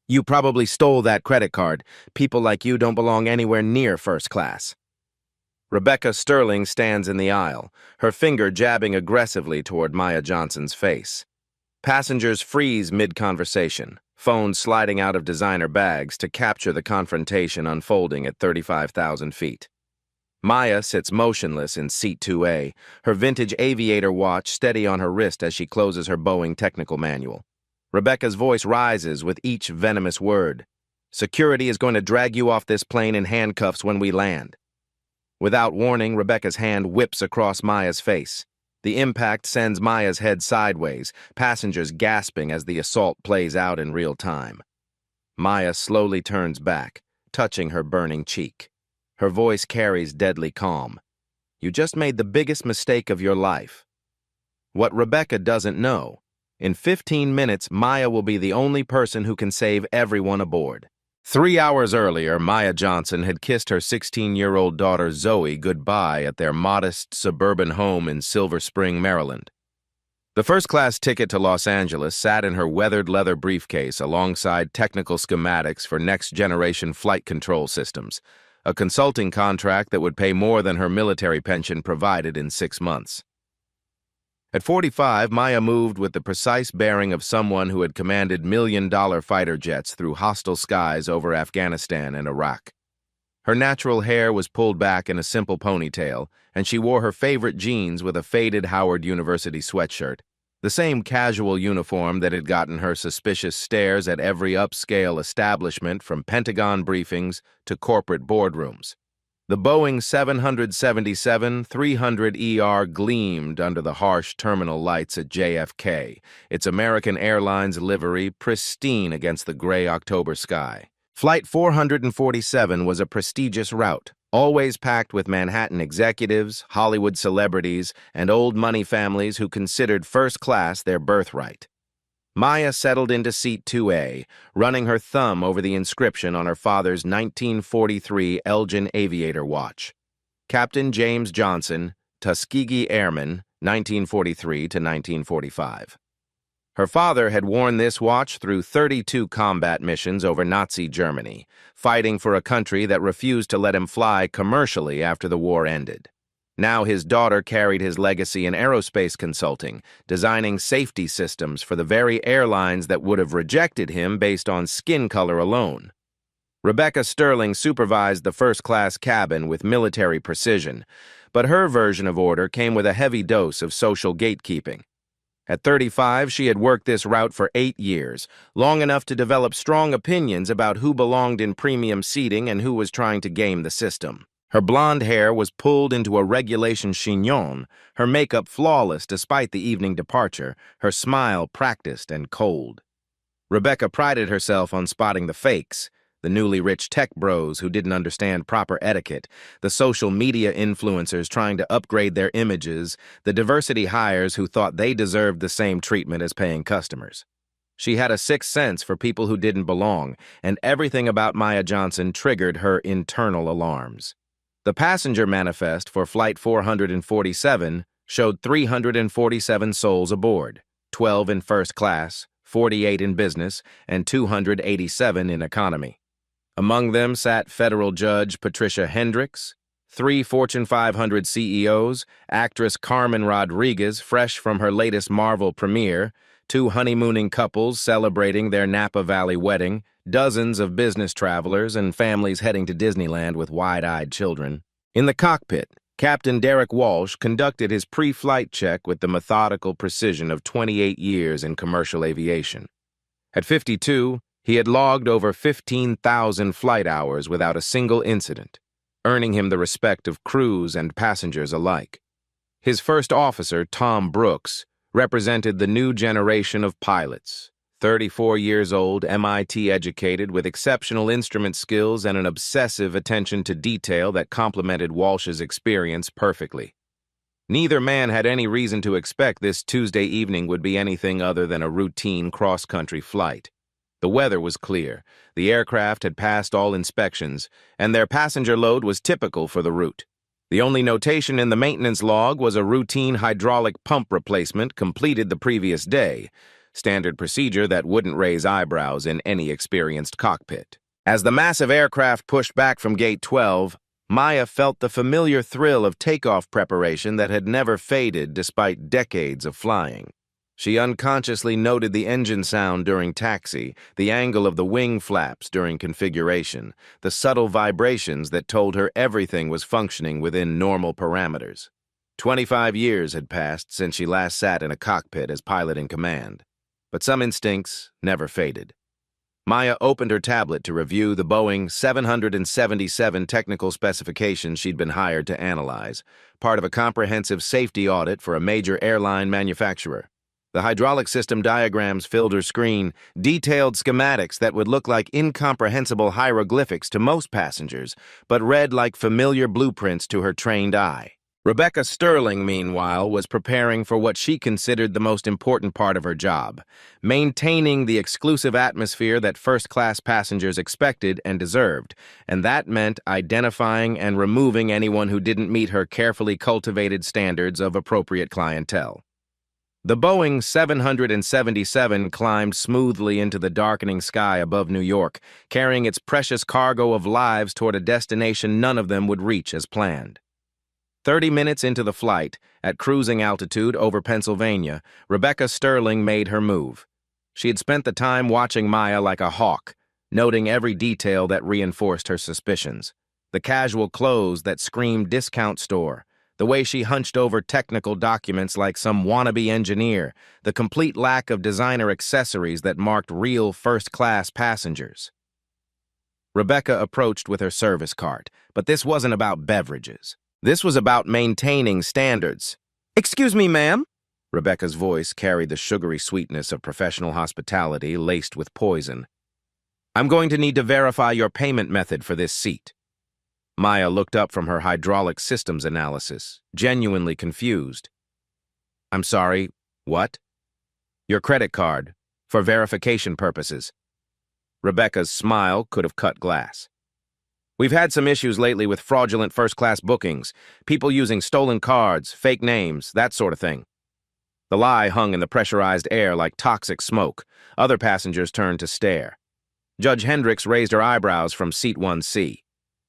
You probably stole that credit card. People like you don't belong anywhere near first class. Rebecca Sterling stands in the aisle, her finger jabbing aggressively toward Maya Johnson's face. Passengers freeze mid-conversation, phones sliding out of designer bags to capture the confrontation unfolding at 35,000 feet. Maya sits motionless in seat 2A, her vintage aviator watch steady on her wrist as she closes her Boeing technical manual. Rebecca's voice rises with each venomous word. Security is going to drag you off this plane in handcuffs when we land. Without warning, Rebecca's hand whips across Maya's face. The impact sends Maya's head sideways, passengers gasping as the assault plays out in real time. Maya slowly turns back, touching her burning cheek. Her voice carries deadly calm. You just made the biggest mistake of your life. What Rebecca doesn't know, in 15 minutes, Maya will be the only person who can save everyone aboard. 3 hours earlier, Maya Johnson had kissed her 16-year-old daughter Zoe goodbye at their modest suburban home in Silver Spring, Maryland. The first-class ticket to Los Angeles sat in her weathered leather briefcase alongside technical schematics for next-generation flight control systems, a consulting contract that would pay more than her military pension provided in 6 months. At 45, Maya moved with the precise bearing of someone who had commanded million-dollar fighter jets through hostile skies over Afghanistan and Iraq. Her natural hair was pulled back in a simple ponytail, and she wore her favorite jeans with a faded Howard University sweatshirt, the same casual uniform that had gotten her suspicious stares at every upscale establishment from Pentagon briefings to corporate boardrooms. The Boeing 777-300ER gleamed under the harsh terminal lights at JFK, its American Airlines livery pristine against the gray October sky. Flight 447 was a prestigious route, always packed with Manhattan executives, Hollywood celebrities, and old money families who considered first class their birthright. Maya settled into seat 2A, running her thumb over the inscription on her father's 1943 Elgin aviator watch. Captain James Johnson, Tuskegee Airman, 1943 to 1945. Her father had worn this watch through 32 combat missions over Nazi Germany, fighting for a country that refused to let him fly commercially after the war ended. Now his daughter carried his legacy in aerospace consulting, designing safety systems for the very airlines that would have rejected him based on skin color alone. Rebecca Sterling supervised the first-class cabin with military precision, but her version of order came with a heavy dose of social gatekeeping. At 35, she had worked this route for 8 years, long enough to develop strong opinions about who belonged in premium seating and who was trying to game the system. Her blonde hair was pulled into a regulation chignon, her makeup flawless despite the evening departure, her smile practiced and cold. Rebecca prided herself on spotting the fakes, the newly rich tech bros who didn't understand proper etiquette, the social media influencers trying to upgrade their images, the diversity hires who thought they deserved the same treatment as paying customers. She had a sixth sense for people who didn't belong, and everything about Maya Johnson triggered her internal alarms. The passenger manifest for Flight 447 showed 347 souls aboard, 12 in first class, 48 in business, and 287 in economy. Among them sat federal judge Patricia Hendricks, 3 Fortune 500 CEOs, actress Carmen Rodriguez, fresh from her latest Marvel premiere, 2 honeymooning couples celebrating their Napa Valley wedding, dozens of business travelers and families heading to Disneyland with wide-eyed children. In the cockpit, Captain Derek Walsh conducted his pre-flight check with the methodical precision of 28 years in commercial aviation. At 52, he had logged over 15,000 flight hours without a single incident, earning him the respect of crews and passengers alike. His first officer, Tom Brooks, represented the new generation of pilots, 34 years old, MIT educated, with exceptional instrument skills and an obsessive attention to detail that complemented Walsh's experience perfectly. Neither man had any reason to expect this Tuesday evening would be anything other than a routine cross-country flight. The weather was clear, the aircraft had passed all inspections, and their passenger load was typical for the route. The only notation in the maintenance log was a routine hydraulic pump replacement completed the previous day, standard procedure that wouldn't raise eyebrows in any experienced cockpit. As the massive aircraft pushed back from Gate 12, Maya felt the familiar thrill of takeoff preparation that had never faded despite decades of flying. She unconsciously noted the engine sound during taxi, the angle of the wing flaps during configuration, the subtle vibrations that told her everything was functioning within normal parameters. 25 years had passed since she last sat in a cockpit as pilot in command, but some instincts never faded. Maya opened her tablet to review the Boeing 777 technical specifications she'd been hired to analyze, part of a comprehensive safety audit for a major airline manufacturer. The hydraulic system diagrams filled her screen, detailed schematics that would look like incomprehensible hieroglyphics to most passengers, but read like familiar blueprints to her trained eye. Rebecca Sterling, meanwhile, was preparing for what she considered the most important part of her job, maintaining the exclusive atmosphere that first-class passengers expected and deserved, and that meant identifying and removing anyone who didn't meet her carefully cultivated standards of appropriate clientele. The Boeing 777 climbed smoothly into the darkening sky above New York, carrying its precious cargo of lives toward a destination none of them would reach as planned. 30 minutes into the flight, at cruising altitude over Pennsylvania, Rebecca Sterling made her move. She had spent the time watching Maya like a hawk, noting every detail that reinforced her suspicions. The casual clothes that screamed discount store, the way she hunched over technical documents like some wannabe engineer, the complete lack of designer accessories that marked real first-class passengers. Rebecca approached with her service cart, but this wasn't about beverages. This was about maintaining standards. "Excuse me, ma'am?" Rebecca's voice carried the sugary sweetness of professional hospitality laced with poison. "I'm going to need to verify your payment method for this seat." Maya looked up from her hydraulic systems analysis, genuinely confused. "I'm sorry, what?" "Your credit card, for verification purposes." Rebecca's smile could have cut glass. "We've had some issues lately with fraudulent first-class bookings, people using stolen cards, fake names, that sort of thing." The lie hung in the pressurized air like toxic smoke. Other passengers turned to stare. Judge Hendricks raised her eyebrows from seat 1C.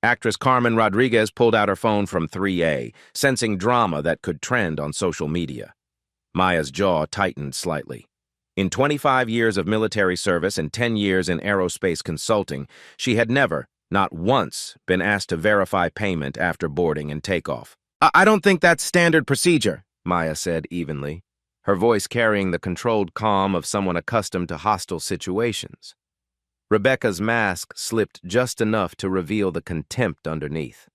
Actress Carmen Rodriguez pulled out her phone from 3A, sensing drama that could trend on social media. Maya's jaw tightened slightly. In 25 years of military service and 10 years in aerospace consulting, she had never, not once, been asked to verify payment after boarding and takeoff. I don't think that's standard procedure," Maya said evenly, her voice carrying the controlled calm of someone accustomed to hostile situations. Rebecca's mask slipped just enough to reveal the contempt underneath.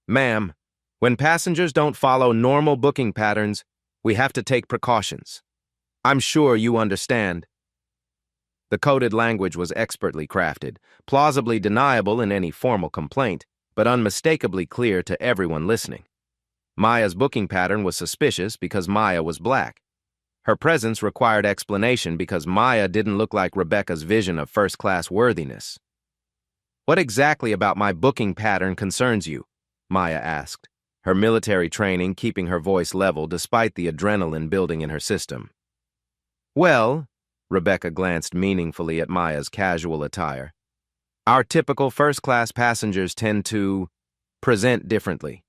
"Ma'am, when passengers don't follow normal booking patterns, we have to take precautions. I'm sure you understand." The coded language was expertly crafted, plausibly deniable in any formal complaint, but unmistakably clear to everyone listening. Maya's booking pattern was suspicious because Maya was black. Her presence required explanation because Maya didn't look like Rebecca's vision of first-class worthiness. "What exactly about my booking pattern concerns you?" Maya asked, her military training keeping her voice level despite the adrenaline building in her system. "Well," Rebecca glanced meaningfully at Maya's casual attire, "our typical first-class passengers tend to present differently.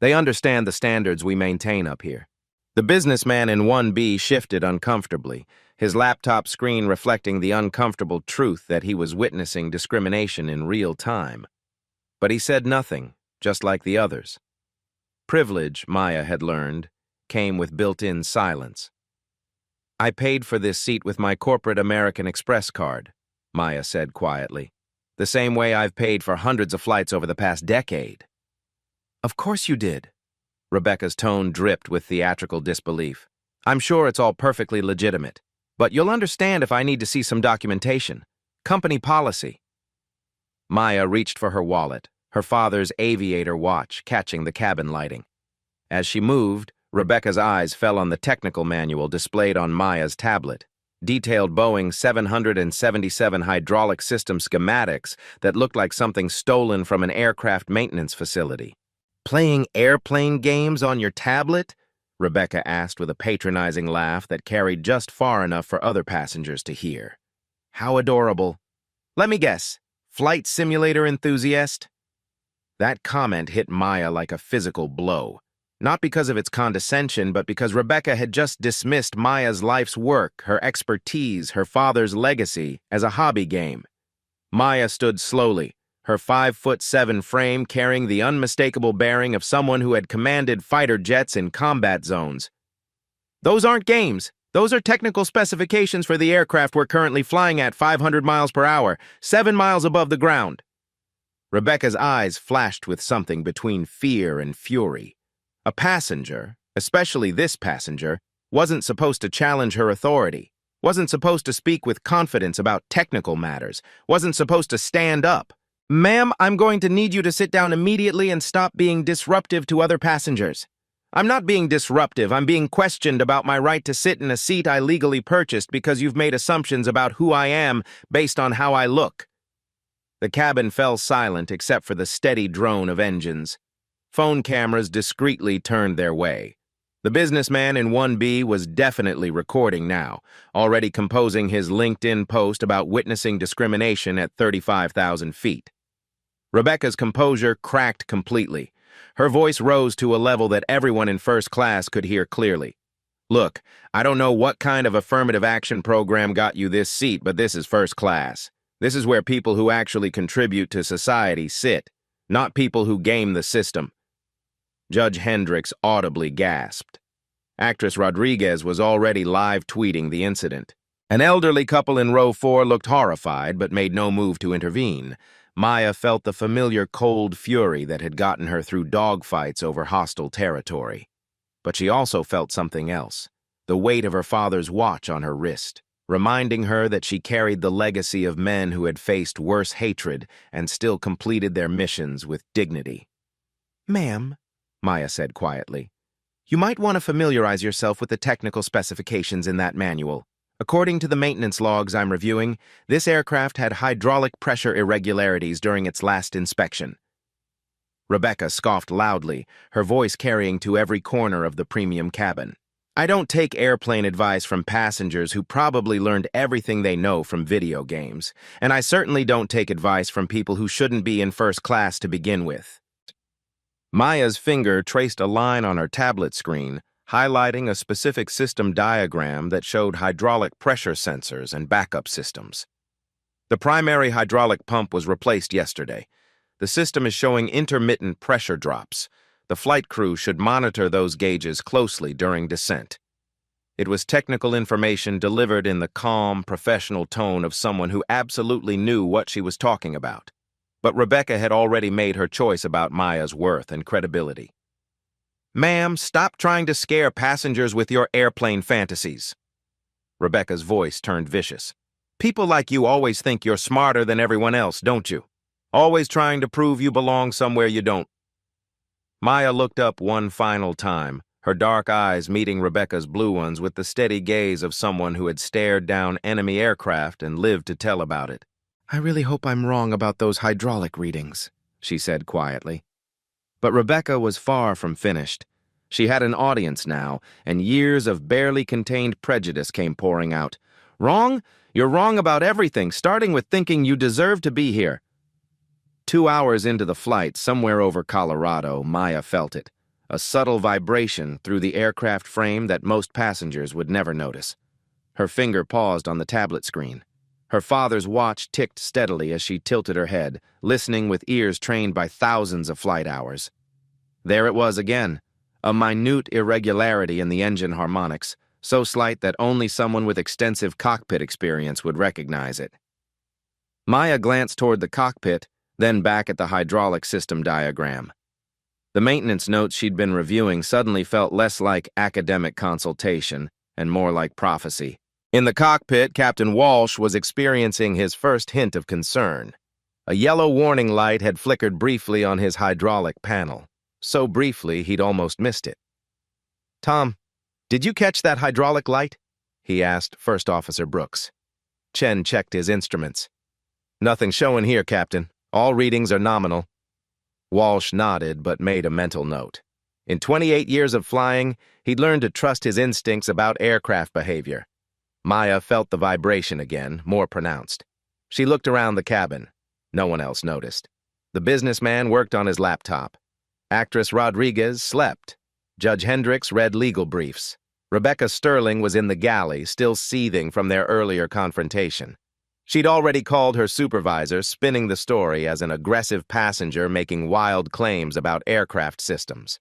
They understand the standards we maintain up here." The businessman in 1B shifted uncomfortably, his laptop screen reflecting the uncomfortable truth that he was witnessing discrimination in real time. But he said nothing, just like the others. Privilege, Maya had learned, came with built-in silence. "I paid for this seat with my corporate American Express card," Maya said quietly, "the same way I've paid for hundreds of flights over the past decade." "Of course you did." Rebecca's tone dripped with theatrical disbelief. "I'm sure it's all perfectly legitimate, but you'll understand if I need to see some documentation. Company policy." Maya reached for her wallet, her father's aviator watch catching the cabin lighting. As she moved, Rebecca's eyes fell on the technical manual displayed on Maya's tablet, detailed Boeing 777 hydraulic system schematics that looked like something stolen from an aircraft maintenance facility. "Playing airplane games on your tablet?" Rebecca asked with a patronizing laugh that carried just far enough for other passengers to hear. How adorable. Let me guess, flight simulator enthusiast? That comment hit Maya like a physical blow. Not because of its condescension, but because Rebecca had just dismissed Maya's life's work, her expertise, her father's legacy, as a hobby game. Maya stood slowly, her 5'7" frame carrying the unmistakable bearing of someone who had commanded fighter jets in combat zones. Those aren't games. Those are technical specifications for the aircraft we're currently flying at 500 miles per hour, 7 miles above the ground. Rebecca's eyes flashed with something between fear and fury. A passenger, especially this passenger, wasn't supposed to challenge her authority, wasn't supposed to speak with confidence about technical matters, wasn't supposed to stand up. Ma'am, I'm going to need you to sit down immediately and stop being disruptive to other passengers. I'm not being disruptive, I'm being questioned about my right to sit in a seat I legally purchased because you've made assumptions about who I am based on how I look. The cabin fell silent except for the steady drone of engines. Phone cameras discreetly turned their way. The businessman in 1B was definitely recording now, already composing his LinkedIn post about witnessing discrimination at 35,000 feet. Rebecca's composure cracked completely. Her voice rose to a level that everyone in first class could hear clearly. Look, I don't know what kind of affirmative action program got you this seat, but this is first class. This is where people who actually contribute to society sit, not people who game the system. Judge Hendricks audibly gasped. Actress Rodriguez was already live tweeting the incident. An elderly couple in row 4 looked horrified but made no move to intervene. Maya felt the familiar cold fury that had gotten her through dogfights over hostile territory. But she also felt something else, the weight of her father's watch on her wrist, reminding her that she carried the legacy of men who had faced worse hatred and still completed their missions with dignity. Ma'am, Maya said quietly, you might want to familiarize yourself with the technical specifications in that manual. According to the maintenance logs I'm reviewing, this aircraft had hydraulic pressure irregularities during its last inspection. Rebecca scoffed loudly, her voice carrying to every corner of the premium cabin. I don't take airplane advice from passengers who probably learned everything they know from video games, and I certainly don't take advice from people who shouldn't be in first class to begin with. Maya's finger traced a line on her tablet screen, highlighting a specific system diagram that showed hydraulic pressure sensors and backup systems. The primary hydraulic pump was replaced yesterday. The system is showing intermittent pressure drops. The flight crew should monitor those gauges closely during descent. It was technical information delivered in the calm, professional tone of someone who absolutely knew what she was talking about. But Rebecca had already made her choice about Maya's worth and credibility. Ma'am, stop trying to scare passengers with your airplane fantasies. Rebecca's voice turned vicious. People like you always think you're smarter than everyone else, don't you? Always trying to prove you belong somewhere you don't. Maya looked up one final time, her dark eyes meeting Rebecca's blue ones with the steady gaze of someone who had stared down enemy aircraft and lived to tell about it. I really hope I'm wrong about those hydraulic readings, she said quietly. But Rebecca was far from finished. She had an audience now, and years of barely contained prejudice came pouring out. Wrong? You're wrong about everything, starting with thinking you deserve to be here. 2 hours into the flight, somewhere over Colorado, Maya felt it. A subtle vibration through the aircraft frame that most passengers would never notice. Her finger paused on the tablet screen. Her father's watch ticked steadily as she tilted her head, listening with ears trained by thousands of flight hours. There it was again, a minute irregularity in the engine harmonics, so slight that only someone with extensive cockpit experience would recognize it. Maya glanced toward the cockpit, then back at the hydraulic system diagram. The maintenance notes she'd been reviewing suddenly felt less like academic consultation and more like prophecy. In the cockpit, Captain Walsh was experiencing his first hint of concern. A yellow warning light had flickered briefly on his hydraulic panel. So briefly, he'd almost missed it. Tom, did you catch that hydraulic light? He asked First Officer Brooks. Chen checked his instruments. Nothing showing here, Captain. All readings are nominal. Walsh nodded but made a mental note. In 28 years of flying, he'd learned to trust his instincts about aircraft behavior. Maya felt the vibration again, more pronounced. She looked around the cabin. No one else noticed. The businessman worked on his laptop. Actress Rodriguez slept. Judge Hendricks read legal briefs. Rebecca Sterling was in the galley, still seething from their earlier confrontation. She'd already called her supervisor, spinning the story as an aggressive passenger making wild claims about aircraft systems.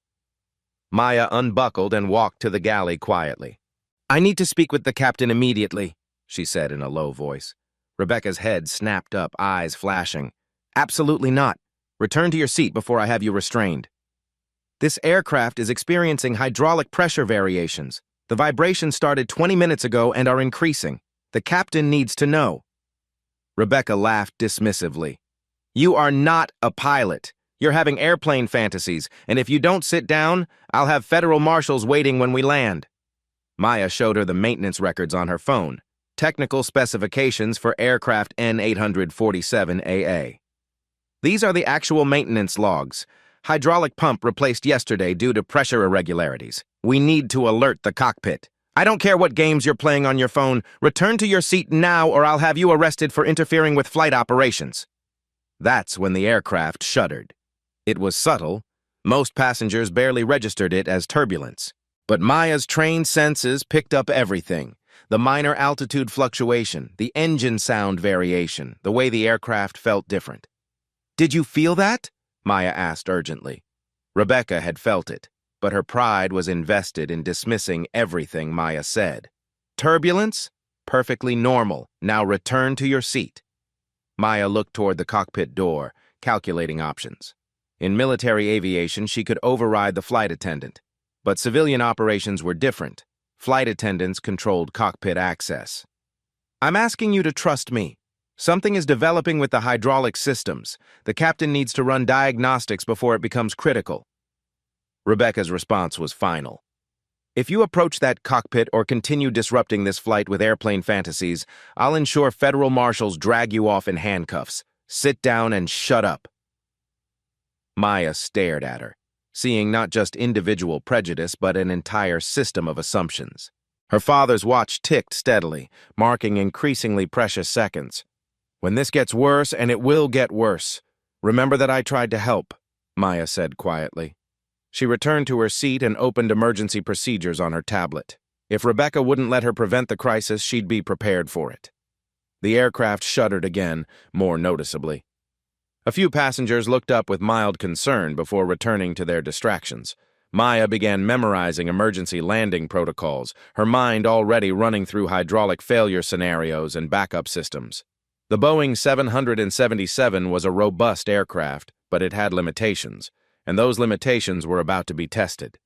Maya unbuckled and walked to the galley quietly. "I need to speak with the captain immediately," she said in a low voice. Rebecca's head snapped up, eyes flashing. "Absolutely not. Return to your seat before I have you restrained. This aircraft is experiencing hydraulic pressure variations. The vibrations started 20 minutes ago and are increasing. The captain needs to know." Rebecca laughed dismissively. "You are not a pilot. You're having airplane fantasies, and if you don't sit down, I'll have federal marshals waiting when we land." Maya showed her the maintenance records on her phone. Technical specifications for aircraft N847AA. "These are the actual maintenance logs. Hydraulic pump replaced yesterday due to pressure irregularities. We need to alert the cockpit. I don't care what games you're playing on your phone. Return to your seat now or I'll have you arrested for interfering with flight operations." That's when the aircraft shuddered. It was subtle. Most passengers barely registered it as turbulence. But Maya's trained senses picked up everything. The minor altitude fluctuation, the engine sound variation, the way the aircraft felt different. "Did you feel that?" Maya asked urgently. Rebecca had felt it, but her pride was invested in dismissing everything Maya said. "Turbulence? Perfectly normal. Now return to your seat." Maya looked toward the cockpit door, calculating options. In military aviation, she could override the flight attendant. But civilian operations were different. Flight attendants controlled cockpit access. "I'm asking you to trust me. Something is developing with the hydraulic systems. The captain needs to run diagnostics before it becomes critical." Rebecca's response was final. "If you approach that cockpit or continue disrupting this flight with airplane fantasies, I'll ensure federal marshals drag you off in handcuffs. Sit down and shut up." Maya stared at her, seeing not just individual prejudice but an entire system of assumptions. Her father's watch ticked steadily, marking increasingly precious seconds. "When this gets worse, and it will get worse, remember that I tried to help," Maya said quietly. She returned to her seat and opened emergency procedures on her tablet. If Rebecca wouldn't let her prevent the crisis, she'd be prepared for it. The aircraft shuddered again, more noticeably. A few passengers looked up with mild concern before returning to their distractions. Maya began memorizing emergency landing protocols, her mind already running through hydraulic failure scenarios and backup systems. The Boeing 777 was a robust aircraft, but it had limitations, and those limitations were about to be tested.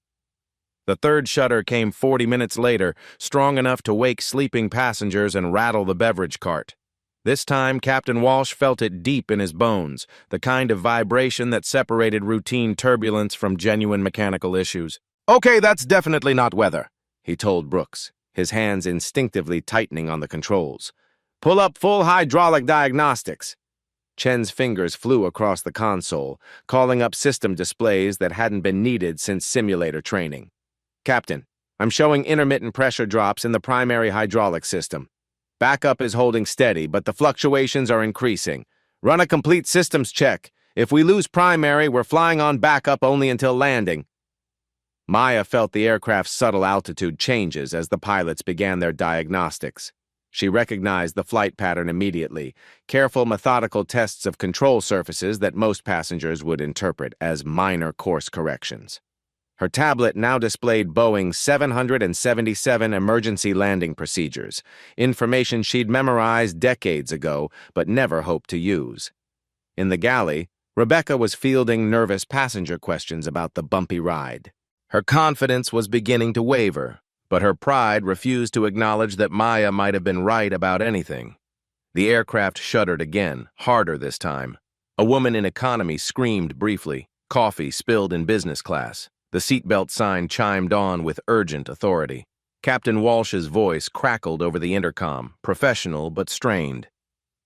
The third shudder came 40 minutes later, strong enough to wake sleeping passengers and rattle the beverage cart. This time, Captain Walsh felt it deep in his bones, the kind of vibration that separated routine turbulence from genuine mechanical issues. "Okay, that's definitely not weather," he told Brooks, his hands instinctively tightening on the controls. "Pull up full hydraulic diagnostics." Chen's fingers flew across the console, calling up system displays that hadn't been needed since simulator training. "Captain, I'm showing intermittent pressure drops in the primary hydraulic system. Backup is holding steady, but the fluctuations are increasing. Run a complete systems check. If we lose primary, we're flying on backup only until landing." Maya felt the aircraft's subtle altitude changes as the pilots began their diagnostics. She recognized the flight pattern immediately, careful methodical tests of control surfaces that most passengers would interpret as minor course corrections. Her tablet now displayed Boeing 777 emergency landing procedures, information she'd memorized decades ago but never hoped to use. In the galley, Rebecca was fielding nervous passenger questions about the bumpy ride. Her confidence was beginning to waver, but her pride refused to acknowledge that Maya might have been right about anything. The aircraft shuddered again, harder this time. A woman in economy screamed briefly. Coffee spilled in business class. The seatbelt sign chimed on with urgent authority. Captain Walsh's voice crackled over the intercom, professional but strained.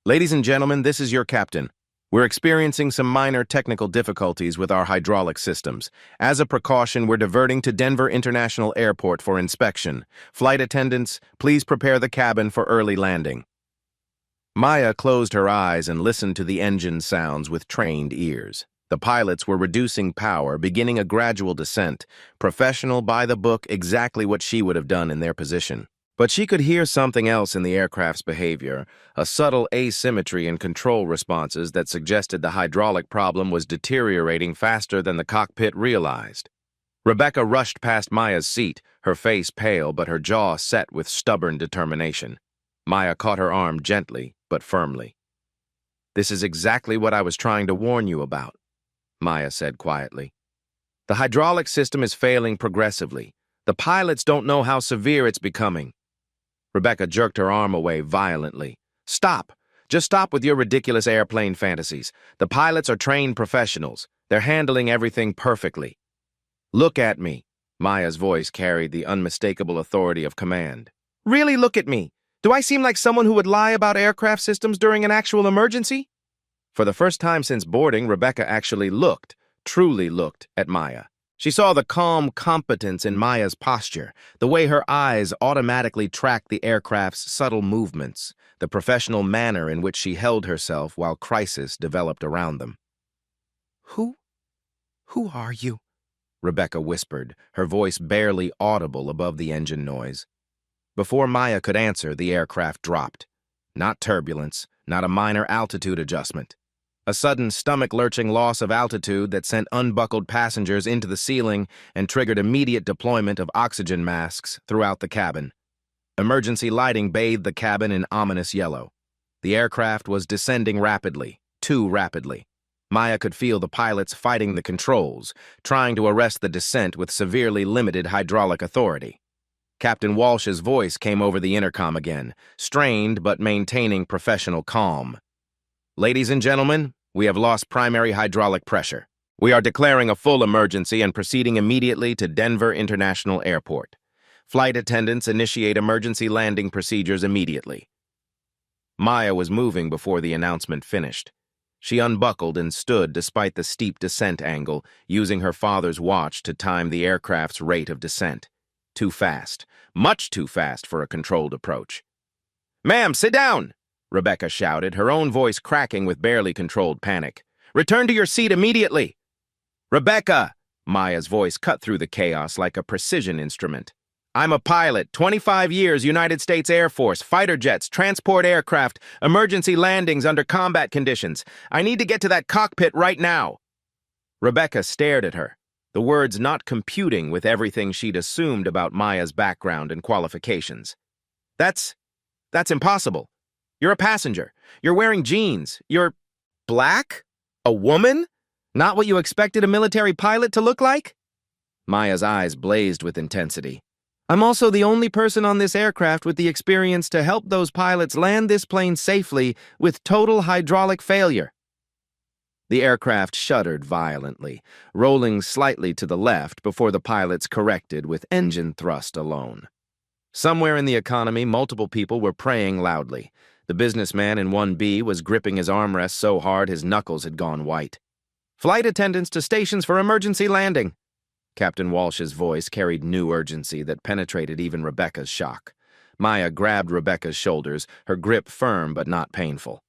"Ladies and gentlemen, this is your captain. We're experiencing some minor technical difficulties with our hydraulic systems. As a precaution, we're diverting to Denver International Airport for inspection. Flight attendants, please prepare the cabin for early landing." Maya closed her eyes and listened to the engine sounds with trained ears. The pilots were reducing power, beginning a gradual descent, professional by the book, exactly what she would have done in their position. But she could hear something else in the aircraft's behavior, a subtle asymmetry in control responses that suggested the hydraulic problem was deteriorating faster than the cockpit realized. Rebecca rushed past Maya's seat, her face pale but her jaw set with stubborn determination. Maya caught her arm gently but firmly. "This is exactly what I was trying to warn you about," Maya said quietly. "The hydraulic system is failing progressively. The pilots don't know how severe it's becoming." Rebecca jerked her arm away violently. "Stop! Just stop with your ridiculous airplane fantasies. The pilots are trained professionals. They're handling everything perfectly." "Look at me." Maya's voice carried the unmistakable authority of command. "Really look at me? Do I seem like someone who would lie about aircraft systems during an actual emergency?" For the first time since boarding, Rebecca actually looked, truly looked, at Maya. She saw the calm competence in Maya's posture, the way her eyes automatically tracked the aircraft's subtle movements, the professional manner in which she held herself while crisis developed around them. Who are you?" Rebecca whispered, her voice barely audible above the engine noise. Before Maya could answer, the aircraft dropped. Not turbulence, not a minor altitude adjustment. A sudden stomach-lurching loss of altitude that sent unbuckled passengers into the ceiling and triggered immediate deployment of oxygen masks throughout the cabin. Emergency lighting bathed the cabin in ominous yellow. The aircraft was descending rapidly, too rapidly. Maya could feel the pilots fighting the controls, trying to arrest the descent with severely limited hydraulic authority. Captain Walsh's voice came over the intercom again, strained but maintaining professional calm. "Ladies and gentlemen, we have lost primary hydraulic pressure. We are declaring a full emergency and proceeding immediately to Denver International Airport. Flight attendants initiate emergency landing procedures immediately." Maya was moving before the announcement finished. She unbuckled and stood despite the steep descent angle, using her father's watch to time the aircraft's rate of descent. Too fast, much too fast for a controlled approach. "Ma'am, sit down!" Rebecca shouted, her own voice cracking with barely controlled panic. "Return to your seat immediately!" "Rebecca!" Maya's voice cut through the chaos like a precision instrument. "I'm a pilot, 25 years, United States Air Force, fighter jets, transport aircraft, emergency landings under combat conditions. I need to get to that cockpit right now." Rebecca stared at her, the words not computing with everything she'd assumed about Maya's background and qualifications. That's impossible. You're a passenger. You're wearing jeans. You're black? A woman? Not what you expected a military pilot to look like?" Maya's eyes blazed with intensity. "I'm also the only person on this aircraft with the experience to help those pilots land this plane safely with total hydraulic failure." The aircraft shuddered violently, rolling slightly to the left before the pilots corrected with engine thrust alone. Somewhere in the economy, multiple people were praying loudly. The businessman in 1B was gripping his armrest so hard his knuckles had gone white. "Flight attendants to stations for emergency landing." Captain Walsh's voice carried new urgency that penetrated even Rebecca's shock. Maya grabbed Rebecca's shoulders, her grip firm but not painful.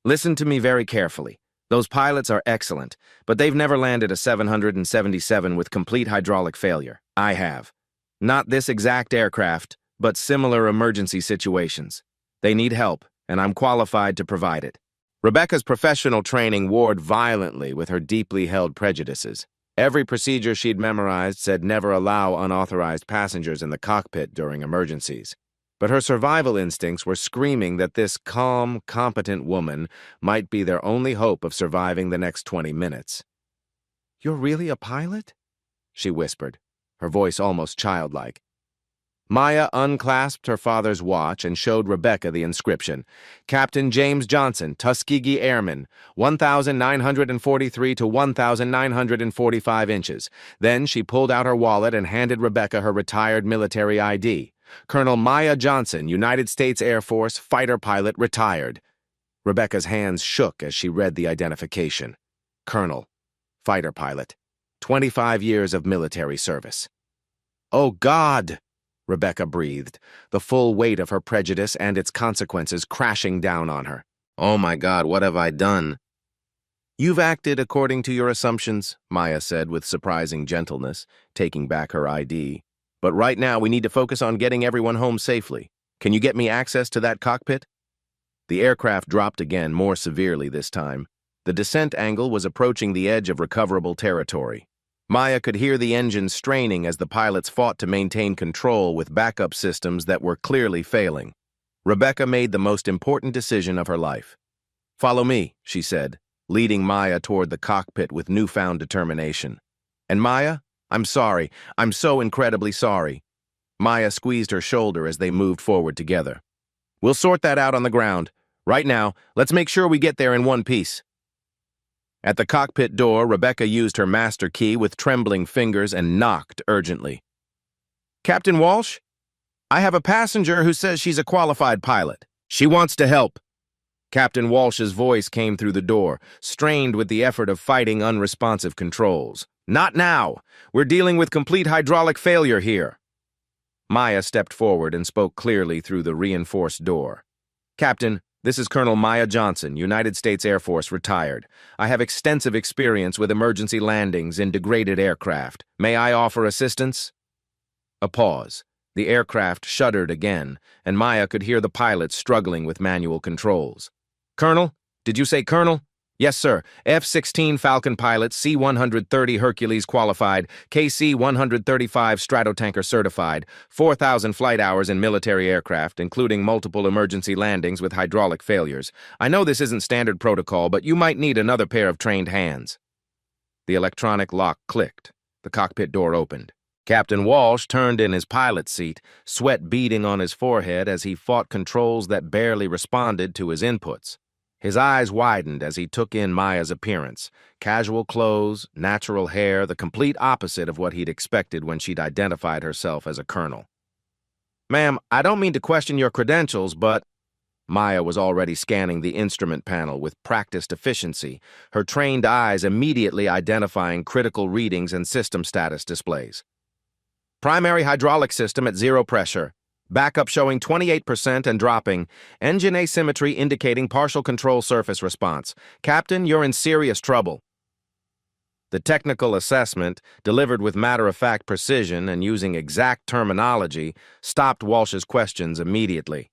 "Listen to me very carefully. Those pilots are excellent, but they've never landed a 777 with complete hydraulic failure. I have. Not this exact aircraft, but similar emergency situations. They need help, and I'm qualified to provide it." Rebecca's professional training warred violently with her deeply held prejudices. Every procedure she'd memorized said never allow unauthorized passengers in the cockpit during emergencies. But her survival instincts were screaming that this calm, competent woman might be their only hope of surviving the next 20 minutes. "You're really a pilot?" she whispered, her voice almost childlike. Maya unclasped her father's watch and showed Rebecca the inscription. "Captain James Johnson, Tuskegee Airman, 1,943 to 1,945 inches. Then she pulled out her wallet and handed Rebecca her retired military ID. "Colonel Maya Johnson, United States Air Force, fighter pilot, retired." Rebecca's hands shook as she read the identification. Colonel, fighter pilot, 25 years of military service. "Oh, God!" Rebecca breathed, the full weight of her prejudice and its consequences crashing down on her. "Oh my God, what have I done?" "You've acted according to your assumptions," Maya said with surprising gentleness, taking back her ID. "But right now we need to focus on getting everyone home safely. Can you get me access to that cockpit?" The aircraft dropped again, more severely this time. The descent angle was approaching the edge of recoverable territory. Maya could hear the engines straining as the pilots fought to maintain control with backup systems that were clearly failing. Rebecca made the most important decision of her life. "Follow me," she said, leading Maya toward the cockpit with newfound determination. "And Maya, I'm sorry. I'm so incredibly sorry." Maya squeezed her shoulder as they moved forward together. "We'll sort that out on the ground. Right now, let's make sure we get there in one piece." At the cockpit door, Rebecca used her master key with trembling fingers and knocked urgently. "Captain Walsh? I have a passenger who says she's a qualified pilot. She wants to help." Captain Walsh's voice came through the door, strained with the effort of fighting unresponsive controls. "Not now! We're dealing with complete hydraulic failure here." Maya stepped forward and spoke clearly through the reinforced door. "Captain, this is Colonel Maya Johnson, United States Air Force, retired. I have extensive experience with emergency landings in degraded aircraft. May I offer assistance?" A pause. The aircraft shuddered again, and Maya could hear the pilots struggling with manual controls. "Colonel? Did you say Colonel?" "Yes, sir. F-16 Falcon pilot, C-130 Hercules qualified, KC-135 Stratotanker certified, 4,000 flight hours in military aircraft, including multiple emergency landings with hydraulic failures. I know this isn't standard protocol, but you might need another pair of trained hands." The electronic lock clicked. The cockpit door opened. Captain Walsh turned in his pilot's seat, sweat beading on his forehead as he fought controls that barely responded to his inputs. His eyes widened as he took in Maya's appearance. Casual clothes, natural hair, the complete opposite of what he'd expected when she'd identified herself as a colonel. "Ma'am, I don't mean to question your credentials, but—" Maya was already scanning the instrument panel with practiced efficiency, her trained eyes immediately identifying critical readings and system status displays. "Primary hydraulic system at 0 pressure. Backup showing 28% and dropping. Engine asymmetry indicating partial control surface response. Captain, you're in serious trouble." The technical assessment, delivered with matter-of-fact precision and using exact terminology, stopped Walsh's questions immediately.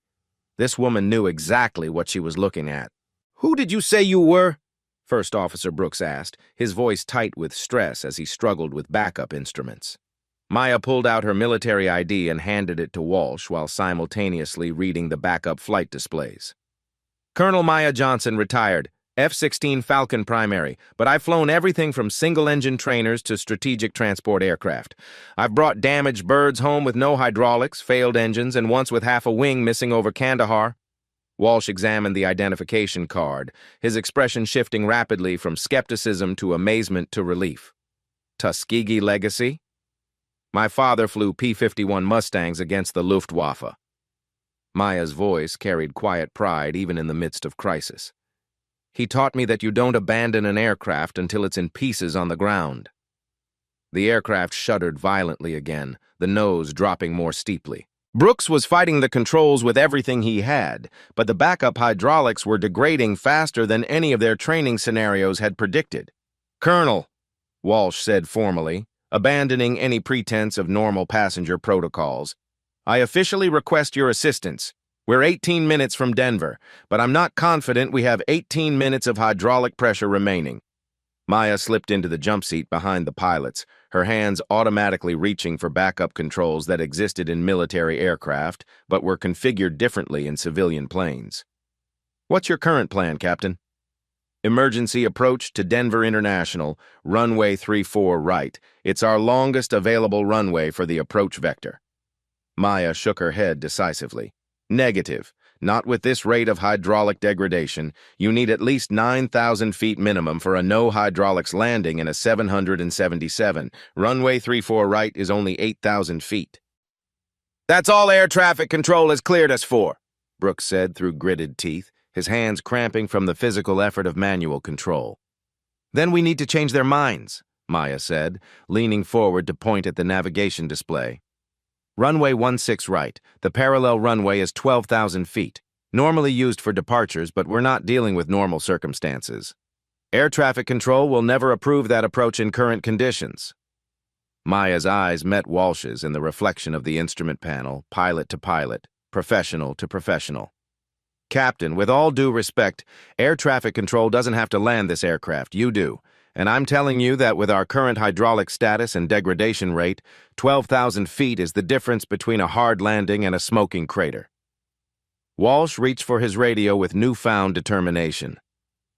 This woman knew exactly what she was looking at. "Who did you say you were?" First Officer Brooks asked, his voice tight with stress as he struggled with backup instruments. Maya pulled out her military ID and handed it to Walsh while simultaneously reading the backup flight displays. "Colonel Maya Johnson, retired, F-16 Falcon primary, but I've flown everything from single-engine trainers to strategic transport aircraft. I've brought damaged birds home with no hydraulics, failed engines, and once with half a wing missing over Kandahar." Walsh examined the identification card, his expression shifting rapidly from skepticism to amazement to relief. "Tuskegee legacy? My father flew P-51 Mustangs against the Luftwaffe." Maya's voice carried quiet pride even in the midst of crisis. "He taught me that you don't abandon an aircraft until it's in pieces on the ground." The aircraft shuddered violently again, the nose dropping more steeply. Brooks was fighting the controls with everything he had, but the backup hydraulics were degrading faster than any of their training scenarios had predicted. "Colonel," Walsh said formally, abandoning any pretense of normal passenger protocols, "I officially request your assistance. We're 18 minutes from Denver, but I'm not confident we have 18 minutes of hydraulic pressure remaining." Maya slipped into the jump seat behind the pilots, her hands automatically reaching for backup controls that existed in military aircraft but were configured differently in civilian planes. "What's your current plan, Captain?" "Emergency approach to Denver International, runway 34 right. It's our longest available runway for the approach vector." Maya shook her head decisively. "Negative. Not with this rate of hydraulic degradation. You need at least 9,000 feet minimum for a no-hydraulics landing in a 777. Runway 34 right is only 8,000 feet. "That's all air traffic control has cleared us for," Brooks said through gritted teeth, his hands cramping from the physical effort of manual control. "Then we need to change their minds," Maya said, leaning forward to point at the navigation display. "Runway 16 right. The parallel runway is 12,000 feet. Normally used for departures, but we're not dealing with normal circumstances. Air traffic control will never approve that approach in current conditions." Maya's eyes met Walsh's in the reflection of the instrument panel, pilot to pilot, professional to professional. "Captain, with all due respect, air traffic control doesn't have to land this aircraft, you do. And I'm telling you that with our current hydraulic status and degradation rate, 12,000 feet is the difference between a hard landing and a smoking crater." Walsh reached for his radio with newfound determination.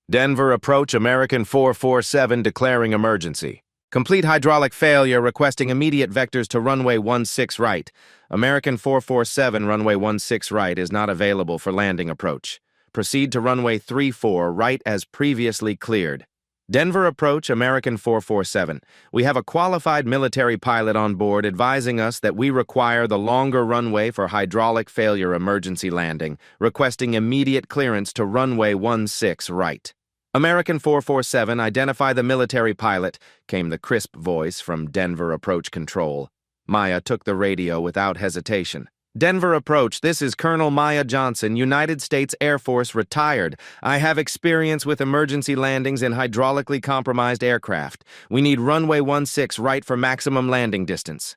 "Denver approach, American 447 declaring emergency. Complete hydraulic failure, requesting immediate vectors to runway 16 right. American 447 runway 16 right is not available for landing approach. Proceed to runway 34 right as previously cleared. Denver approach, American 447. We have a qualified military pilot on board advising us that we require the longer runway for hydraulic failure emergency landing, requesting immediate clearance to runway 16 right. American 447, identify the military pilot," came the crisp voice from Denver Approach Control. Maya took the radio without hesitation. "Denver Approach, this is Colonel Maya Johnson, United States Air Force, retired. I have experience with emergency landings in hydraulically compromised aircraft. We need runway 16 right for maximum landing distance."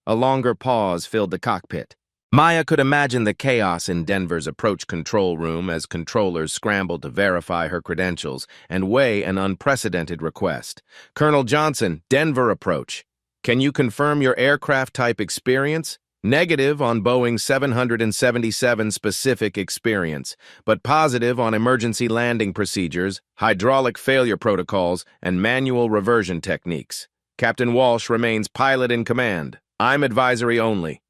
A longer pause filled the cockpit. Maya could imagine the chaos in Denver's approach control room as controllers scrambled to verify her credentials and weigh an unprecedented request. "Colonel Johnson, Denver approach. Can you confirm your aircraft type experience? Negative on Boeing 777 specific experience, but positive on emergency landing procedures, hydraulic failure protocols, and manual reversion techniques. Captain Walsh remains pilot in command. I'm advisory only.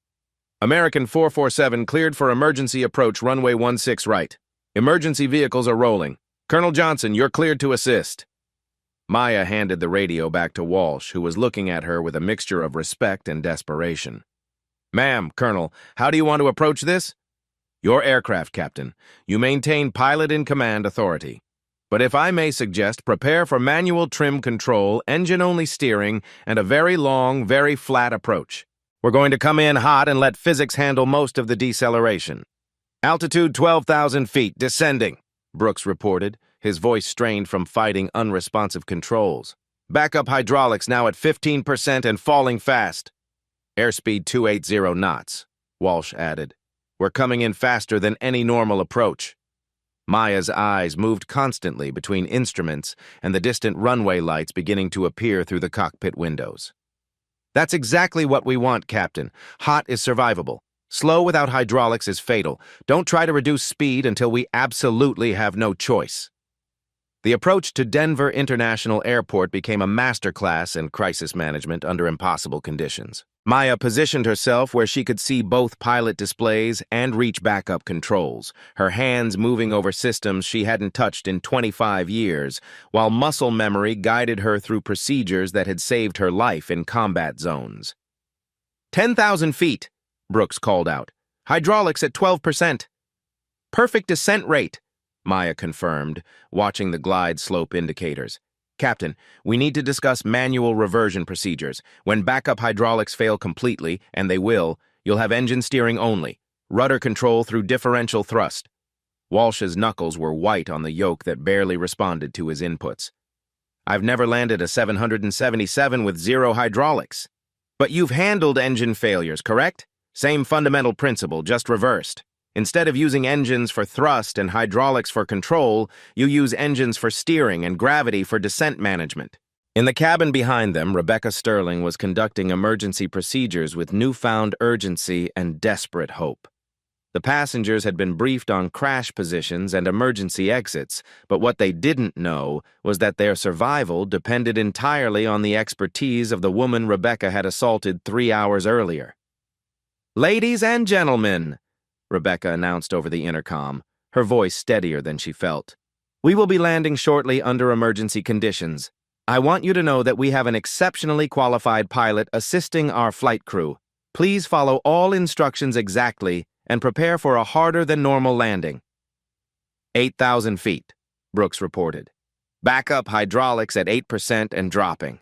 American 447 cleared for emergency approach runway 16 right. Emergency vehicles are rolling. Colonel Johnson, you're cleared to assist." Maya handed the radio back to Walsh, who was looking at her with a mixture of respect and desperation. "Ma'am, Colonel, how do you want to approach this?" "Your aircraft, Captain. You maintain pilot-in-command authority. But if I may suggest, prepare for manual trim control, engine-only steering, and a very long, very flat approach. We're going to come in hot and let physics handle most of the deceleration." "Altitude 12,000 feet, descending," Brooks reported, his voice strained from fighting unresponsive controls. "Backup hydraulics now at 15% and falling fast." "Airspeed 280 knots, Walsh added. "We're coming in faster than any normal approach." Maya's eyes moved constantly between instruments and the distant runway lights beginning to appear through the cockpit windows. "That's exactly what we want, Captain. Hot is survivable. Slow without hydraulics is fatal. Don't try to reduce speed until we absolutely have no choice." The approach to Denver International Airport became a masterclass in crisis management under impossible conditions. Maya positioned herself where she could see both pilot displays and reach backup controls, her hands moving over systems she hadn't touched in 25 years, while muscle memory guided her through procedures that had saved her life in combat zones. 10,000 feet, Brooks called out. "Hydraulics at 12%. "Perfect descent rate," Maya confirmed, watching the glide slope indicators. "Captain, we need to discuss manual reversion procedures. When backup hydraulics fail completely, and they will, you'll have engine steering only, rudder control through differential thrust." Walsh's knuckles were white on the yoke that barely responded to his inputs. "I've never landed a 777 with zero hydraulics." "But you've handled engine failures, correct? Same fundamental principle, just reversed. Instead of using engines for thrust and hydraulics for control, you use engines for steering and gravity for descent management." In the cabin behind them, Rebecca Sterling was conducting emergency procedures with newfound urgency and desperate hope. The passengers had been briefed on crash positions and emergency exits, but what they didn't know was that their survival depended entirely on the expertise of the woman Rebecca had assaulted 3 hours earlier. "Ladies and gentlemen," Rebecca announced over the intercom, her voice steadier than she felt, "we will be landing shortly under emergency conditions. I want you to know that we have an exceptionally qualified pilot assisting our flight crew. Please follow all instructions exactly and prepare for a harder-than-normal landing." 8,000 feet, Brooks reported. Backup hydraulics at 8% and dropping.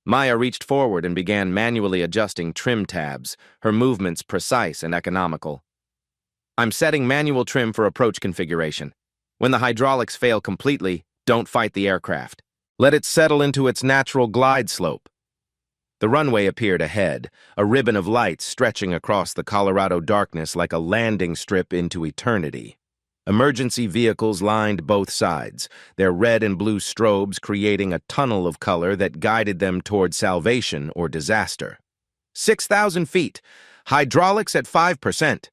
Maya reached forward and began manually adjusting trim tabs, her movements precise and economical. I'm setting manual trim for approach configuration. When the hydraulics fail completely, don't fight the aircraft. Let it settle into its natural glide slope. The runway appeared ahead, a ribbon of light stretching across the Colorado darkness like a landing strip into eternity. Emergency vehicles lined both sides, their red and blue strobes creating a tunnel of color that guided them toward salvation or disaster. 6,000 feet, hydraulics at 5%.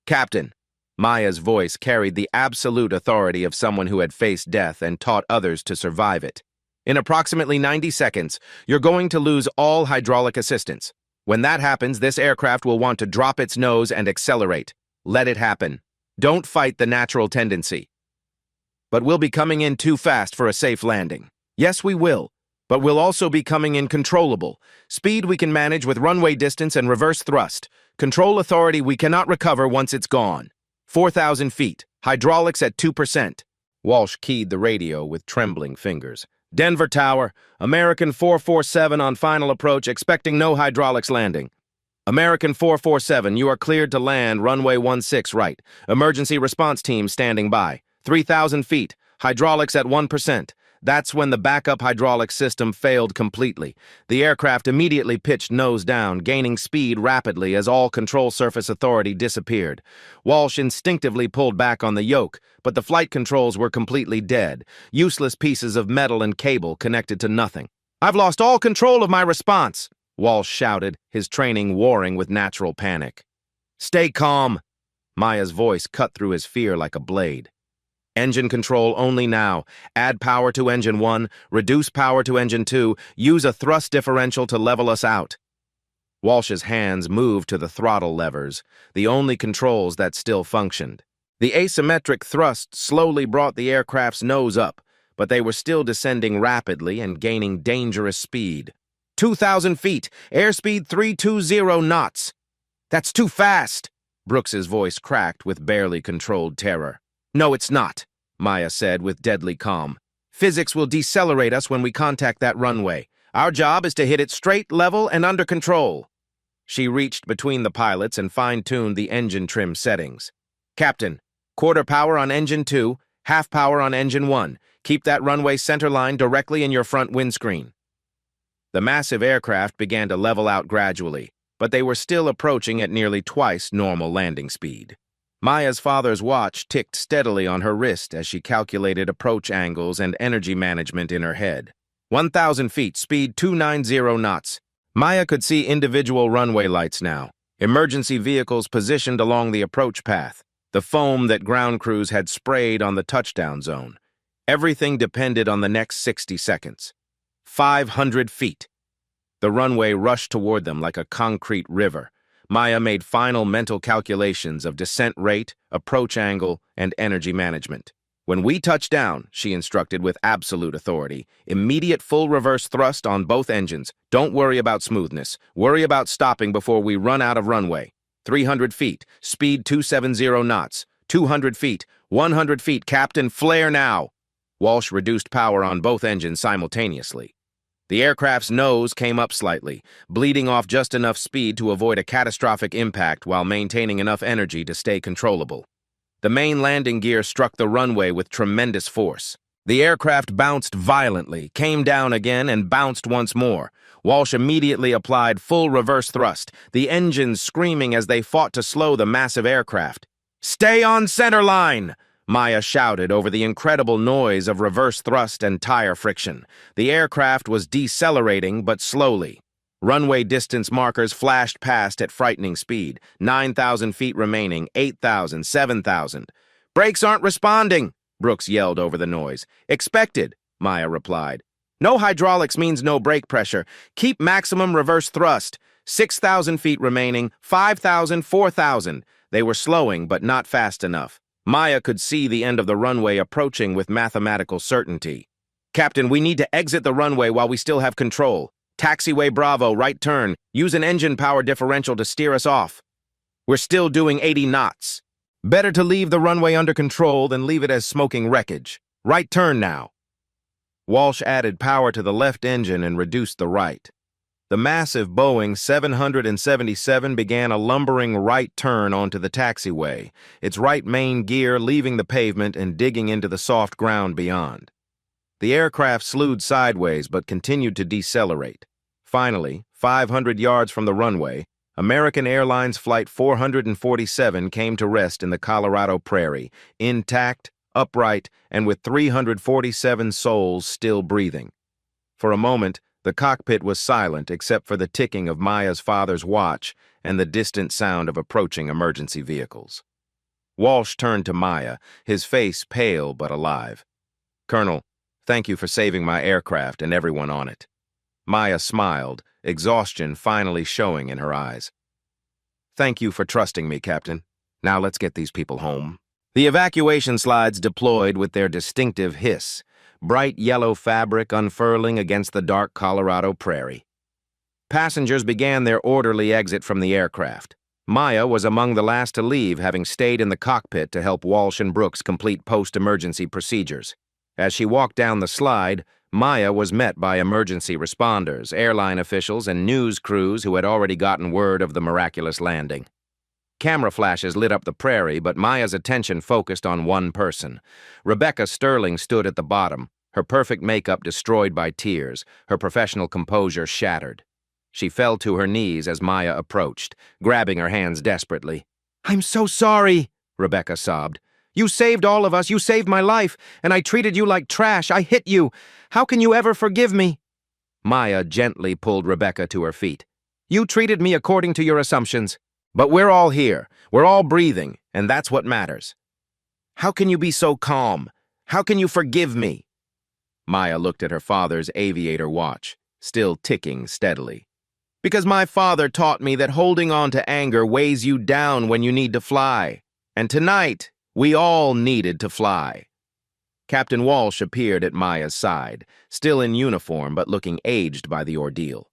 Captain, Maya's voice carried the absolute authority of someone who had faced death and taught others to survive it. In approximately 90 seconds, you're going to lose all hydraulic assistance. When that happens, this aircraft will want to drop its nose and accelerate. Let it happen. Don't fight the natural tendency. But we'll be coming in too fast for a safe landing. Yes, we will. But we'll also be coming in controllable. Speed we can manage with runway distance and reverse thrust. Control authority we cannot recover once it's gone. 4,000 feet. Hydraulics at 2%. Walsh keyed the radio with trembling fingers. Denver Tower, American 447 on final approach, expecting no hydraulics landing. American 447, you are cleared to land, runway 16 right. Emergency response team standing by. 3,000 feet, hydraulics at 1%. That's when the backup hydraulic system failed completely. The aircraft immediately pitched nose down, gaining speed rapidly as all control surface authority disappeared. Walsh instinctively pulled back on the yoke, but the flight controls were completely dead, useless pieces of metal and cable connected to nothing. I've lost all control of my response, Walsh shouted, his training warring with natural panic. Stay calm. Maya's voice cut through his fear like a blade. Engine control only now. Add power to engine 1, reduce power to engine 2, use a thrust differential to level us out. Walsh's hands moved to the throttle levers, the only controls that still functioned. The asymmetric thrust slowly brought the aircraft's nose up, but they were still descending rapidly and gaining dangerous speed. 2,000 feet, airspeed 320 knots. That's too fast, Brooks's voice cracked with barely controlled terror. No, it's not, Maya said with deadly calm. Physics will decelerate us when we contact that runway. Our job is to hit it straight, level, and under control. She reached between the pilots and fine-tuned the engine trim settings. Captain, quarter power on engine 2, half power on engine 1. Keep that runway centerline directly in your front windscreen. The massive aircraft began to level out gradually, but they were still approaching at nearly twice normal landing speed. Maya's father's watch ticked steadily on her wrist as she calculated approach angles and energy management in her head. 1,000 feet, speed 290 knots. Maya could see individual runway lights now, emergency vehicles positioned along the approach path, the foam that ground crews had sprayed on the touchdown zone. Everything depended on the next 60 seconds. 500 feet. The runway rushed toward them like a concrete river. Maya made final mental calculations of descent rate, approach angle, and energy management. When we touch down, she instructed with absolute authority, immediate full reverse thrust on both engines. Don't worry about smoothness. Worry about stopping before we run out of runway. 300 feet, speed 270 knots. 200 feet, 100 feet, Captain, flare now. Walsh reduced power on both engines simultaneously. The aircraft's nose came up slightly, bleeding off just enough speed to avoid a catastrophic impact while maintaining enough energy to stay controllable. The main landing gear struck the runway with tremendous force. The aircraft bounced violently, came down again, and bounced once more. Walsh immediately applied full reverse thrust, the engines screaming as they fought to slow the massive aircraft. Stay on center line! Maya shouted over the incredible noise of reverse thrust and tire friction. The aircraft was decelerating, but slowly. Runway distance markers flashed past at frightening speed. 9,000 feet remaining, 8,000, 7,000. Brakes aren't responding, Brooks yelled over the noise. Expected, Maya replied. No hydraulics means no brake pressure. Keep maximum reverse thrust. 6,000 feet remaining, 5,000, 4,000. They were slowing, but not fast enough. Maya could see the end of the runway approaching with mathematical certainty. Captain, we need to exit the runway while we still have control. Taxiway Bravo, right turn. Use an engine power differential to steer us off. We're still doing 80 knots. Better to leave the runway under control than leave it as smoking wreckage. Right turn now. Walsh added power to the left engine and reduced the right. The massive Boeing 777 began a lumbering right turn onto the taxiway, its right main gear leaving the pavement and digging into the soft ground beyond. The aircraft slewed sideways but continued to decelerate. Finally, 500 yards from the runway, American Airlines Flight 447 came to rest in the Colorado Prairie, intact, upright, and with 347 souls still breathing. For a moment, the cockpit was silent except for the ticking of Maya's father's watch and the distant sound of approaching emergency vehicles. Walsh turned to Maya, his face pale but alive. "Colonel, thank you for saving my aircraft and everyone on it." Maya smiled, exhaustion finally showing in her eyes. "Thank you for trusting me, Captain. Now let's get these people home." The evacuation slides deployed with their distinctive hiss, bright yellow fabric unfurling against the dark Colorado prairie. Passengers began their orderly exit from the aircraft. Maya was among the last to leave, having stayed in the cockpit to help Walsh and Brooks complete post-emergency procedures. As she walked down the slide, Maya was met by emergency responders, airline officials, and news crews who had already gotten word of the miraculous landing. Camera flashes lit up the prairie, but Maya's attention focused on one person. Rebecca Sterling stood at the bottom, her perfect makeup destroyed by tears, her professional composure shattered. She fell to her knees as Maya approached, grabbing her hands desperately. "I'm so sorry," Rebecca sobbed. "You saved all of us, you saved my life, and I treated you like trash. I hit you. How can you ever forgive me?" Maya gently pulled Rebecca to her feet. "You treated me according to your assumptions. But we're all here. We're all breathing, and that's what matters. How can you be so calm? How can you forgive me?" Maya looked at her father's aviator watch, still ticking steadily. "Because my father taught me that holding on to anger weighs you down when you need to fly. And tonight, we all needed to fly." Captain Walsh appeared at Maya's side, still in uniform but looking aged by the ordeal.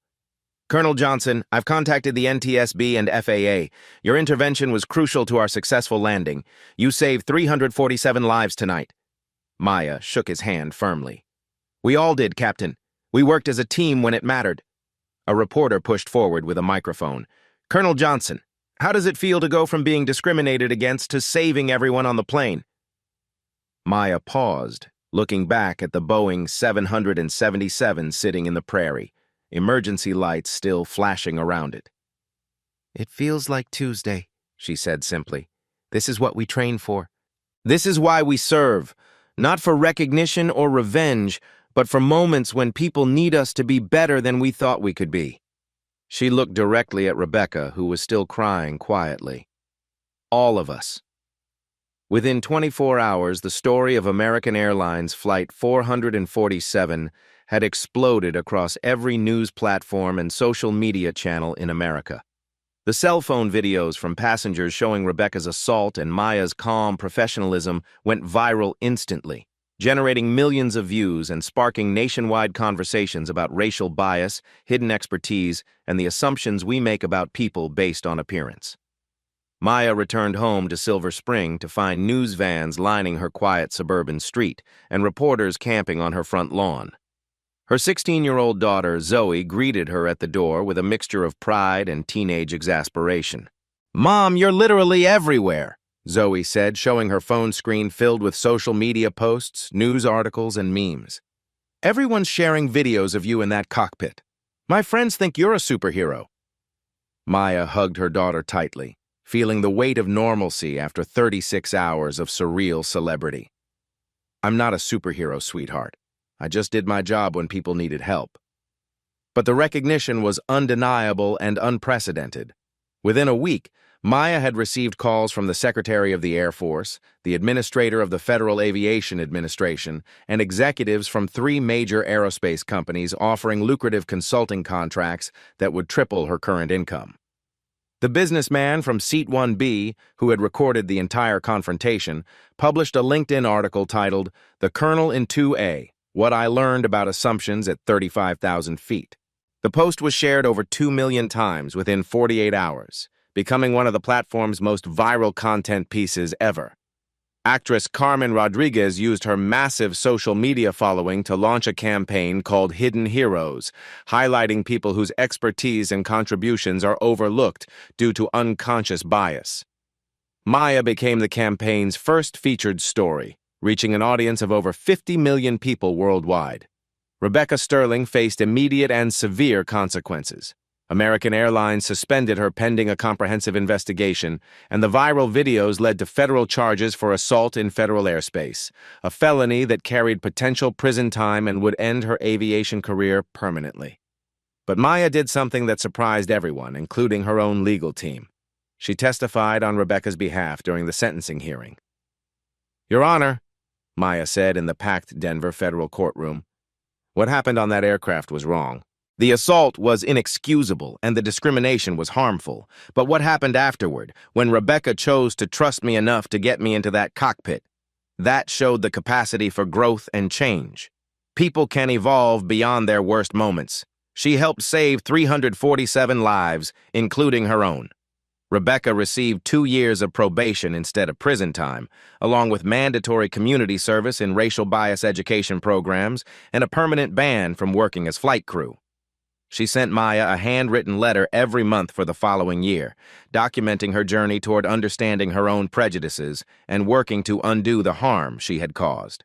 "Colonel Johnson, I've contacted the NTSB and FAA. Your intervention was crucial to our successful landing. You saved 347 lives tonight." Maya shook his hand firmly. "We all did, Captain. We worked as a team when it mattered." A reporter pushed forward with a microphone. "Colonel Johnson, how does it feel to go from being discriminated against to saving everyone on the plane?" Maya paused, looking back at the Boeing 777 sitting in the prairie, emergency lights still flashing around it. "It feels like Tuesday," she said simply. "This is what we train for. This is why we serve, not for recognition or revenge, but for moments when people need us to be better than we thought we could be." She looked directly at Rebecca, who was still crying quietly. "All of us." Within 24 hours, the story of American Airlines Flight 447 had exploded across every news platform and social media channel in America. The cell phone videos from passengers showing Rebecca's assault and Maya's calm professionalism went viral instantly, generating millions of views and sparking nationwide conversations about racial bias, hidden expertise, and the assumptions we make about people based on appearance. Maya returned home to Silver Spring to find news vans lining her quiet suburban street and reporters camping on her front lawn. Her 16-year-old daughter, Zoe, greeted her at the door with a mixture of pride and teenage exasperation. "Mom, you're literally everywhere," Zoe said, showing her phone screen filled with social media posts, news articles, and memes. "Everyone's sharing videos of you in that cockpit. My friends think you're a superhero." Maya hugged her daughter tightly, feeling the weight of normalcy after 36 hours of surreal celebrity. "I'm not a superhero, sweetheart. I just did my job when people needed help." But the recognition was undeniable and unprecedented. Within a week, Maya had received calls from the Secretary of the Air Force, the Administrator of the Federal Aviation Administration, and executives from 3 major aerospace companies offering lucrative consulting contracts that would triple her current income. The businessman from Seat 1B, who had recorded the entire confrontation, published a LinkedIn article titled, "The Colonel in 2A, What I Learned About Assumptions at 35,000 Feet." The post was shared over 2 million times within 48 hours, becoming one of the platform's most viral content pieces ever. Actress Carmen Rodriguez used her massive social media following to launch a campaign called Hidden Heroes, highlighting people whose expertise and contributions are overlooked due to unconscious bias. Maya became the campaign's first featured story, reaching an audience of over 50 million people worldwide. Rebecca Sterling faced immediate and severe consequences. American Airlines suspended her pending a comprehensive investigation, and the viral videos led to federal charges for assault in federal airspace, a felony that carried potential prison time and would end her aviation career permanently. But Maya did something that surprised everyone, including her own legal team. She testified on Rebecca's behalf during the sentencing hearing. "Your Honor," Maya said in the packed Denver federal courtroom, "what happened on that aircraft was wrong. The assault was inexcusable and the discrimination was harmful. But what happened afterward, when Rebecca chose to trust me enough to get me into that cockpit, that showed the capacity for growth and change. People can evolve beyond their worst moments. She helped save 347 lives, including her own. Rebecca received 2 years of probation instead of prison time, along with mandatory community service in racial bias education programs and a permanent ban from working as flight crew. She sent Maya a handwritten letter every month for the following year, documenting her journey toward understanding her own prejudices and working to undo the harm she had caused.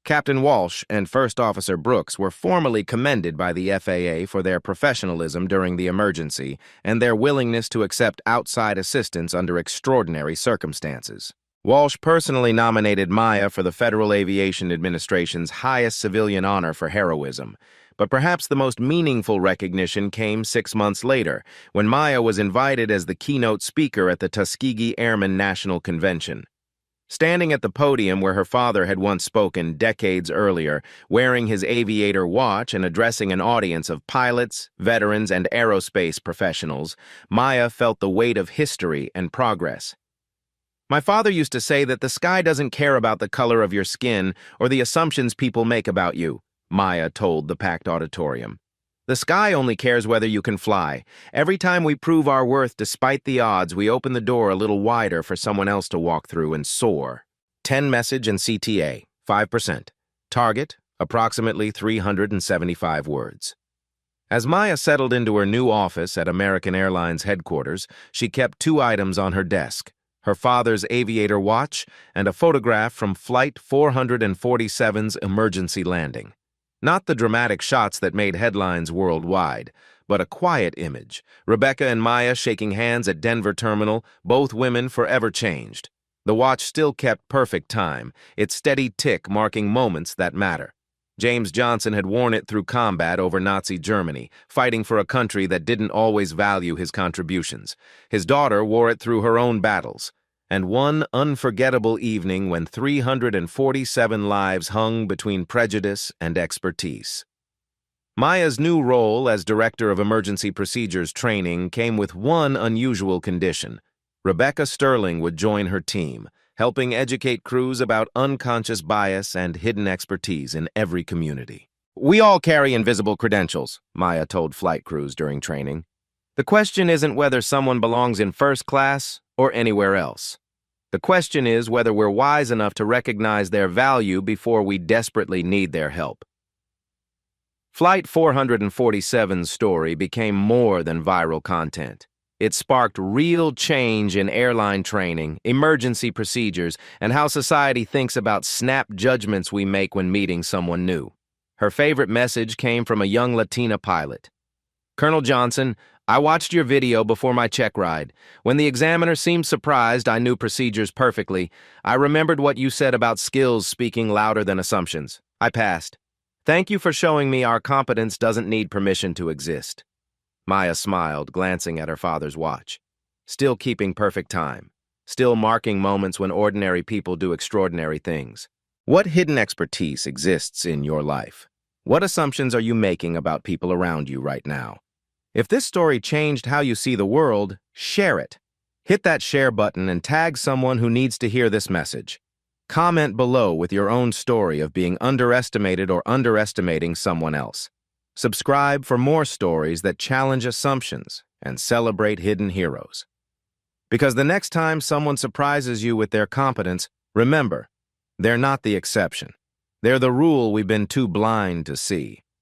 Captain Walsh and First Officer Brooks were formally commended by the FAA for their professionalism during the emergency and their willingness to accept outside assistance under extraordinary circumstances. Walsh personally nominated Maya for the Federal Aviation Administration's highest civilian honor for heroism, but perhaps the most meaningful recognition came 6 months later, when Maya was invited as the keynote speaker at the Tuskegee Airmen National Convention. Standing at the podium where her father had once spoken decades earlier, wearing his aviator watch and addressing an audience of pilots, veterans, and aerospace professionals, Maya felt the weight of history and progress. "My father used to say that the sky doesn't care about the color of your skin or the assumptions people make about you," Maya told the packed auditorium. "The sky only cares whether you can fly. Every time we prove our worth despite the odds, we open the door a little wider for someone else to walk through and soar." 10 message and CTA, 5%. Target, approximately 375 words. As Maya settled into her new office at American Airlines headquarters, she kept 2 items on her desk: her father's aviator watch and a photograph from Flight 447's emergency landing. Not the dramatic shots that made headlines worldwide, but a quiet image. Rebecca and Maya shaking hands at Denver Terminal, both women forever changed. The watch still kept perfect time, its steady tick marking moments that matter. James Johnson had worn it through combat over Nazi Germany, fighting for a country that didn't always value his contributions. His daughter wore it through her own battles. And one unforgettable evening when 347 lives hung between prejudice and expertise. Maya's new role as Director of Emergency Procedures Training came with one unusual condition. Rebecca Sterling would join her team, helping educate crews about unconscious bias and hidden expertise in every community. "We all carry invisible credentials," Maya told flight crews during training. "The question isn't whether someone belongs in first class or anywhere else. The question is whether we're wise enough to recognize their value before we desperately need their help." Flight 447's story became more than viral content. It sparked real change in airline training, emergency procedures, and how society thinks about snap judgments we make when meeting someone new. Her favorite message came from a young Latina pilot. "Colonel Johnson, I watched your video before my check ride. When the examiner seemed surprised I knew procedures perfectly, I remembered what you said about skills speaking louder than assumptions. I passed. Thank you for showing me our competence doesn't need permission to exist." Maya smiled, glancing at her father's watch. Still keeping perfect time. Still marking moments when ordinary people do extraordinary things. What hidden expertise exists in your life? What assumptions are you making about people around you right now? If this story changed how you see the world, share it. Hit that share button and tag someone who needs to hear this message. Comment below with your own story of being underestimated or underestimating someone else. Subscribe for more stories that challenge assumptions and celebrate hidden heroes. Because the next time someone surprises you with their competence, remember, they're not the exception. They're the rule we've been too blind to see.